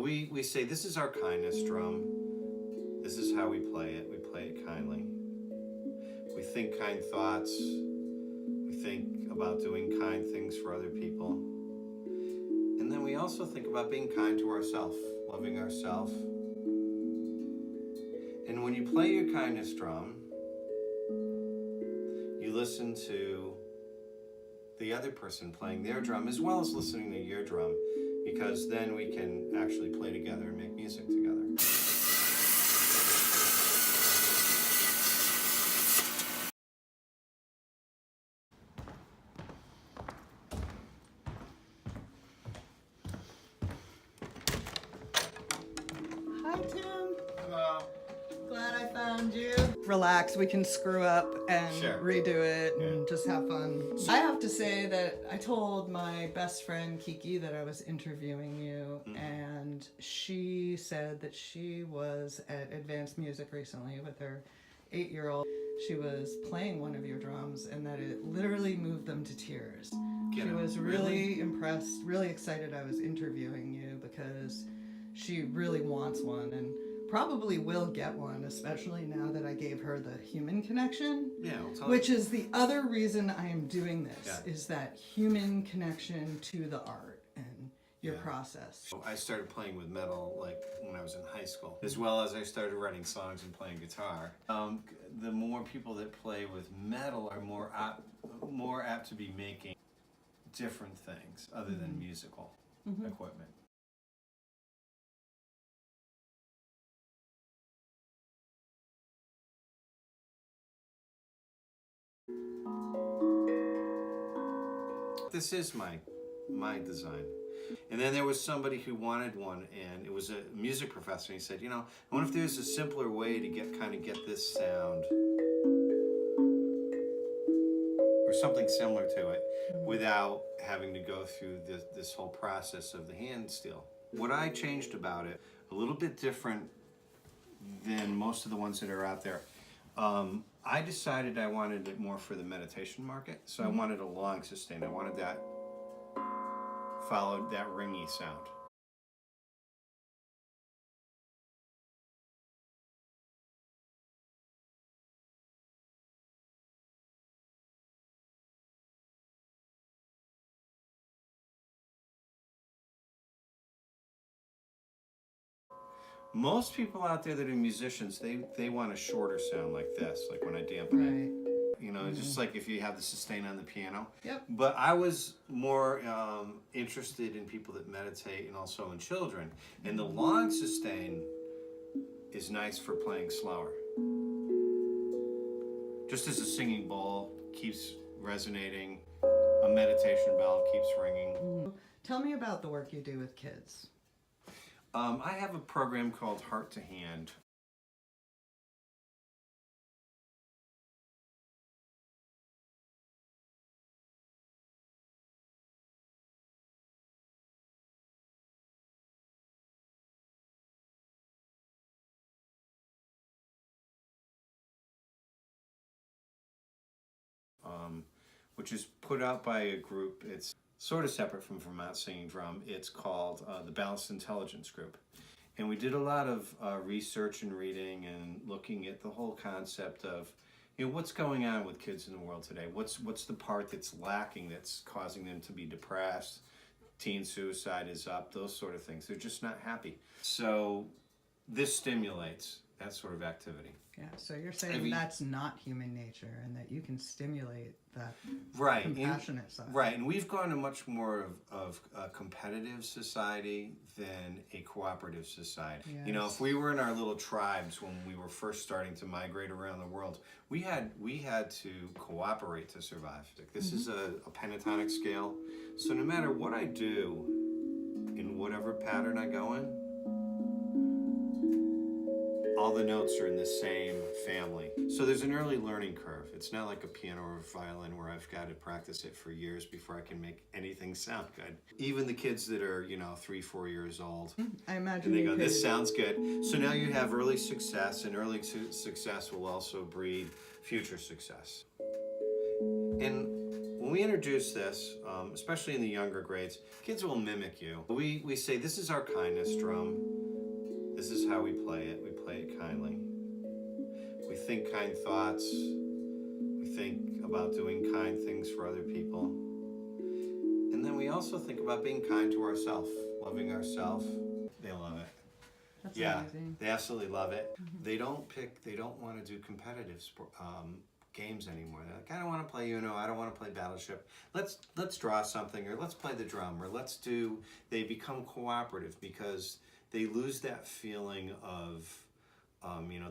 we say this is our kindness drum. This is how we play it. We play it kindly. We think kind thoughts. We think about doing kind things for other people. And then we also think about being kind to ourselves, loving ourselves. And when you play your kindness drum, you listen to the other person playing their drum as well as listening to your drum, because then we can actually play together and make music together. Hi, Tim. Hello. Glad I found you. Relax, we can screw up and redo it and just have fun. I have to say that I told my best friend Kiki that I was interviewing you, and she said that she was at Advanced Music recently with her 8-year-old. She was playing one of your drums and that it literally moved them to tears. She was really impressed, really excited I was interviewing you because she really wants one and probably will get one, especially now that I gave her the human connection. Yeah, which is the other reason I am doing this, is that human connection to the art and your process. I started playing with metal like when I was in high school, as well as I started writing songs and playing guitar. The more people that play with metal are more apt to be making different things other than musical equipment. This is my design. And then there was somebody who wanted one, and it was a music professor. He said, you know, I wonder if there's a simpler way to get this sound or something similar to it without having to go through this whole process of the hand steel. What I changed about it, a little bit different than most of the ones that are out there. I decided I wanted it more for the meditation market, so I wanted a long sustain. I wanted that followed that ringy sound. Most people out there that are musicians, they want a shorter sound like this, like when I dampen it. You know, just like if you have the sustain on the piano. But I was more interested in people that meditate and also in children. And the long sustain is nice for playing slower. Just as a singing bowl keeps resonating, a meditation bell keeps ringing. Tell me about the work you do with kids. I have a program called Heart to Hand. Which is put out by a group. It's sort of separate from Vermont Singing Drum. It's called the Balanced Intelligence Group. And we did a lot of research and reading and looking at the whole concept of, you know, what's going on with kids in the world today? What's the part that's lacking that's causing them to be depressed? Teen suicide is up, those sort of things. They're just not happy. So this stimulates that sort of activity. Yeah, so you're saying that's not human nature and that you can stimulate that compassionate side. Right, and we've gone to much more of a competitive society than a cooperative society. Yes. You know, if we were in our little tribes when we were first starting to migrate around the world, we had to cooperate to survive. This is a pentatonic scale, so no matter what I do, in whatever pattern I go in, all the notes are in the same family. So there's an early learning curve. It's not like a piano or a violin where I've got to practice it for years before I can make anything sound good. Even the kids that are, 3-4 years old, I imagine and they go, this sounds good. So now you have early success, and early success will also breed future success. And when we introduce this, especially in the younger grades, kids will mimic you. We say, this is our kindness drum. This is how we play it. We play it kindly. We think kind thoughts. We think about doing kind things for other people. And then we also think about being kind to ourselves, loving ourselves. They love it. That's yeah, amazing. They absolutely love it. They don't want to do competitive games anymore. They're like, I don't want to play Uno, I don't want to play Battleship. Let's draw something, or let's play the drum, or they become cooperative because they lose that feeling of,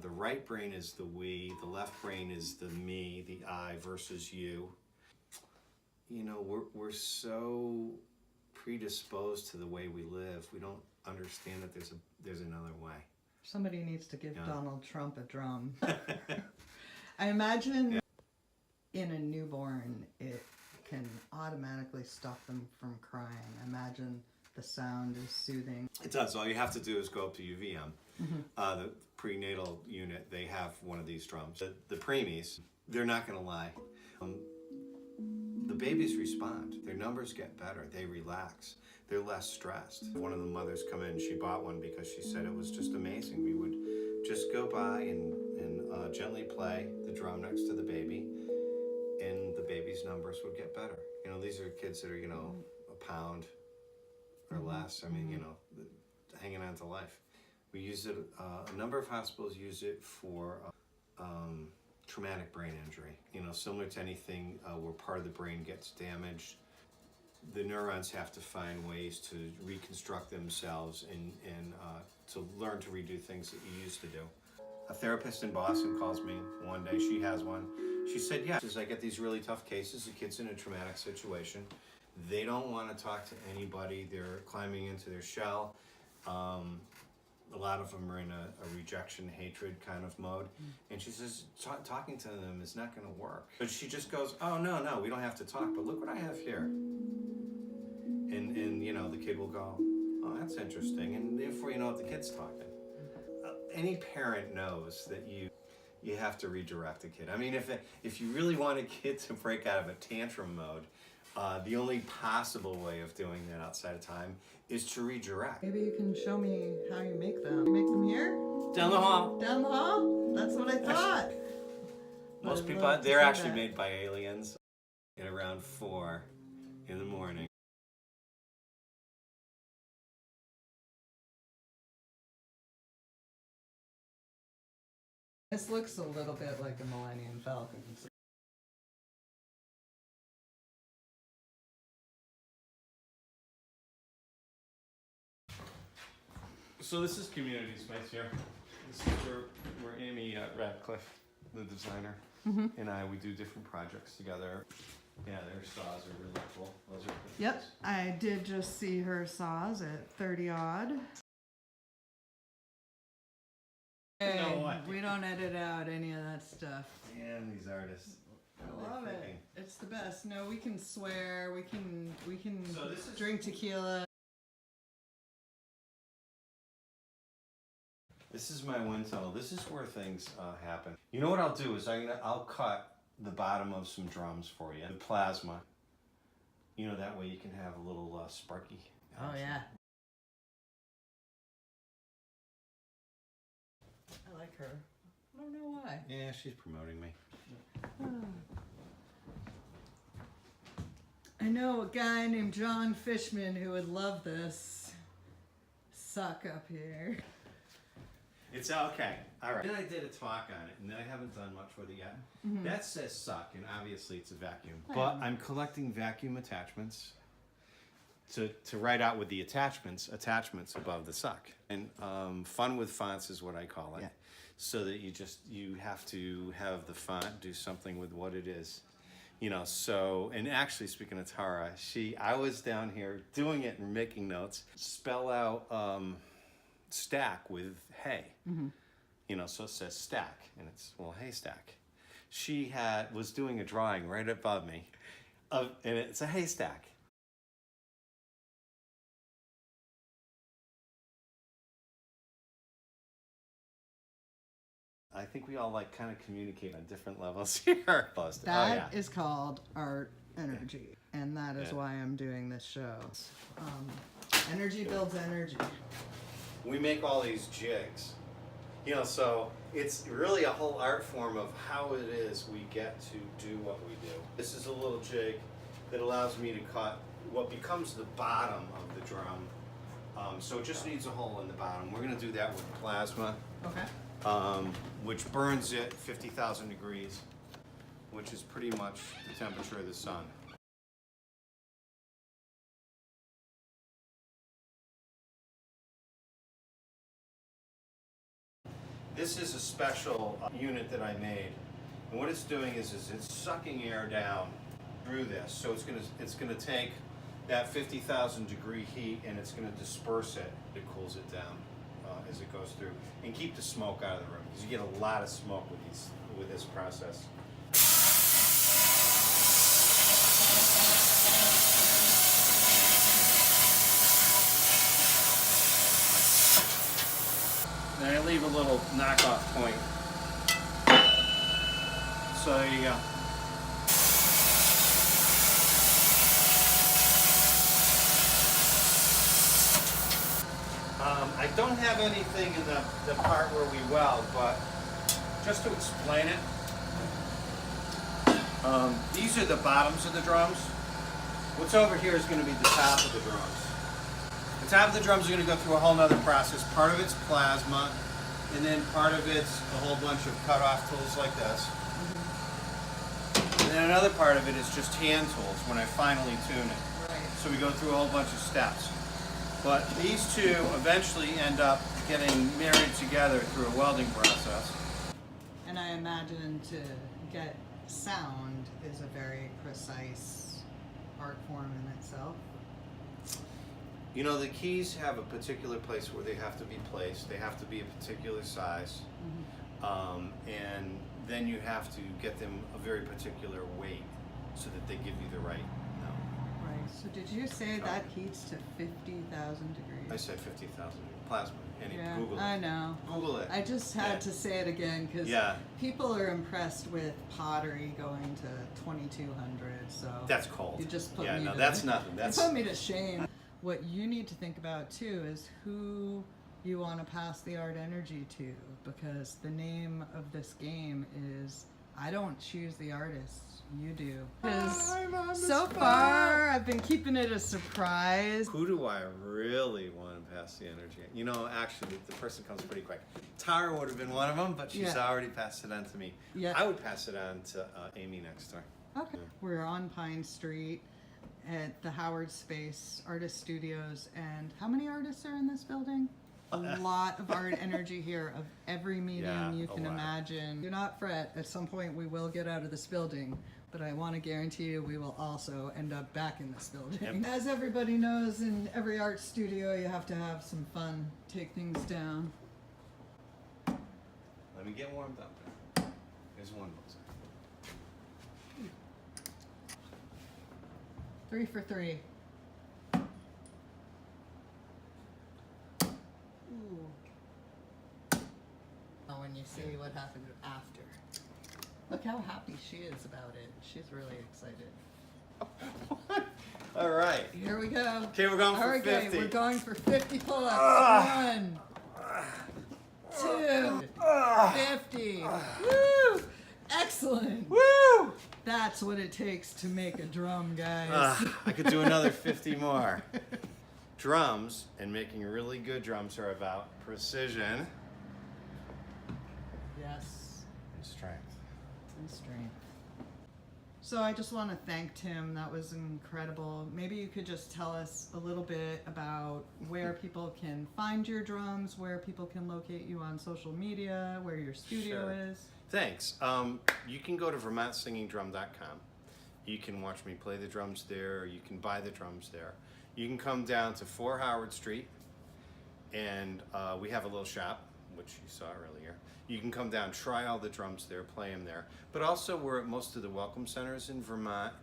the right brain is the we, the left brain is the me, the I versus you. We're so predisposed to the way we live. We don't understand that there's another way. Somebody needs to give Donald Trump a drum. I imagine in a newborn, it can automatically stop them from crying. I imagine the sound is soothing. It does. All you have to do is go up to UVM. The prenatal unit, they have one of these drums. The preemies, they're not going to lie. The babies respond. Their numbers get better. They relax. They're less stressed. One of the mothers come in, she bought one because she said it was just amazing. We would just go by and gently play the drum next to the baby, and the baby's numbers would get better. These are kids that are, a pound or less. I mean, hanging on to life. We use it, a number of hospitals use it for traumatic brain injury. Similar to anything where part of the brain gets damaged. The neurons have to find ways to reconstruct themselves and to learn to redo things that you used to do. A therapist in Boston calls me one day. She has one. She said, yeah, I get these really tough cases, the kid's in a traumatic situation. They don't want to talk to anybody. They're climbing into their shell. A lot of them are in a rejection, hatred kind of mode. And she says, talking to them is not going to work. But she just goes, oh, no, we don't have to talk, but look what I have here. And the kid will go, oh, that's interesting. And before you know it, the kid's talking. Any parent knows that you have to redirect a kid. I mean, if you really want a kid to break out of a tantrum mode, the only possible way of doing that outside of time is to redirect. Maybe you can show me how you make them. You make them here? Down the hall. Down the hall? That's what I thought. Most people, they're actually made by aliens at around 4 in the morning. This looks a little bit like a Millennium Falcon. So this is community space here. This is where Amy Radcliffe, the designer, and we do different projects together. Yeah, their saws are really cool. Those are good. Yep, I did just see her saws at 30 odd. Hey, we don't edit out any of that stuff. Man, these artists. I love it. It's the best. No, we can swear. We can So this is- drink tequila. This is my wind tunnel. This is where things happen. You know what I'll do is I'll cut the bottom of some drums for you. The plasma. That way you can have a little sparky action. Oh yeah. I like her. I don't know why. Yeah, she's promoting me. I know a guy named John Fishman who would love this. Suck up here. It's okay. All right. Then I did a talk on it, and I haven't done much with it yet. That says suck, and obviously it's a vacuum. But I'm collecting vacuum attachments to write out with the attachments above the suck. And fun with fonts is what I call it. Yeah. So that you have to have the font do something with what it is. So, and actually speaking of Tara, I was down here doing it and making notes, spell out stack with hay. So it says stack, and it's, well, haystack. She was doing a drawing right above me, and it's a haystack. I think we all kind of communicate on different levels here. That is called art energy. And that is why I'm doing this show. Energy builds energy. We make all these jigs, you know, so it's really a whole art form of how it is we get to do what we do. This is a little jig that allows me to cut what becomes the bottom of the drum. So it just needs a hole in the bottom. We're going to do that with plasma, which burns at 50,000 degrees, which is pretty much the temperature of the sun. This is a special unit that I made, and what it's doing is it's sucking air down through this. So it's gonna take that 50,000 degree heat and it's gonna disperse it. It cools it down as it goes through, and keep the smoke out of the room, because you get a lot of smoke with this process. And I leave a little knockoff point. So there you go. I don't have anything in the part where we weld, but just to explain it, these are the bottoms of the drums. What's over here is going to be the top of the drums. The top of the drums are going to go through a whole nother process. Part of it's plasma, and then part of it's a whole bunch of cut-off tools like this. And then another part of it is just hand tools when I finally tune it. Right. So we go through a whole bunch of steps. But these two eventually end up getting married together through a welding process. And I imagine to get sound is a very precise art form in itself. You know, the keys have a particular place where they have to be placed. They have to be a particular size. And then you have to get them a very particular weight so that they give you the right note. Right. So did you say that heats to 50,000 degrees? I said 50,000 plasma. And Yeah, Google it. I know. Google it. I just had to say it again because people are impressed with pottery going to 2,200. So that's cold. You just put me to, that's nothing. That's you put me to shame. What you need to think about too is who you want to pass the art energy to, because the name of this game is I don't choose the artists, you do. So far, I've been keeping it a surprise. Who do I really want to pass the energy? You know, actually, the person comes pretty quick. Tara would have been one of them, but she's already passed it on to me. Yeah. I would pass it on to Amy next door. Okay. We're on Pine Street at the Howard Space Artist Studios, and how many artists are in this building? A lot of art energy here of every medium you can imagine. Do not fret, at some point we will get out of this building, but I want to guarantee you we will also end up back in this building. Yep. As everybody knows, in every art studio you have to have some fun, take things down. Let me get warmed up there. Here's one bullseye. 3 for 3. Oh, when you see what happened after. Look how happy she is about it. She's really excited. All right. Here we go. Okay, we're going for 50. Okay, we're going for 50 pull-ups. 1, 2, 50. Woo! Excellent. Woo! That's what it takes to make a drum, guys. I could do another 50 more. Drums, and making really good drums, are about precision. Yes. And strength. And strength. So I just want to thank Tim. That was incredible. Maybe you could just tell us a little bit about where people can find your drums, where people can locate you on social media, where your studio is. Thanks. You can go to VermontSingingDrum.com. You can watch me play the drums there. You can buy the drums there. You can come down to 4 Howard Street, and we have a little shop, which you saw earlier. You can come down, try all the drums there, play them there. But also we're at most of the welcome centers in Vermont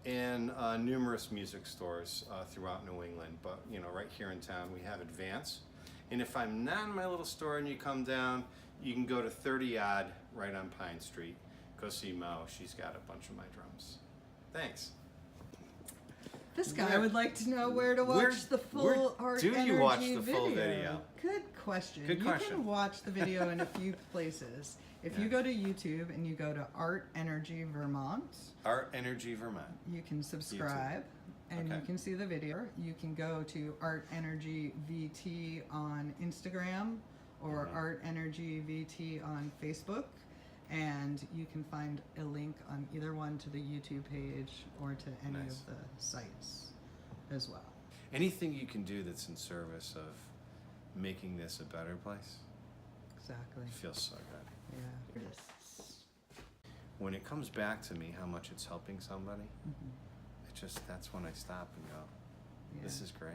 and numerous music stores throughout New England. But you know, right here in town we have Advance. And if I'm not in my little store and you come down, you can go to 30 Odd right on Pine Street. Go see Mo. She's got a bunch of my drums. Thanks. This guy would like to know where to watch the full Art do Energy you watch the full video? Good question. Good question. You can watch the video in a few places. If you go to YouTube and you go to Art Energy Vermont, Art Energy Vermont, you can subscribe and you can see the video. You can go to Art Energy VT on Instagram or Art Energy VT on Facebook. And you can find a link on either one to the YouTube page or to any of the sites as well. Anything you can do that's in service of making this a better place. Exactly. Feels so good. Yeah. When it comes back to me how much it's helping somebody, it just, that's when I stop and go, this is great.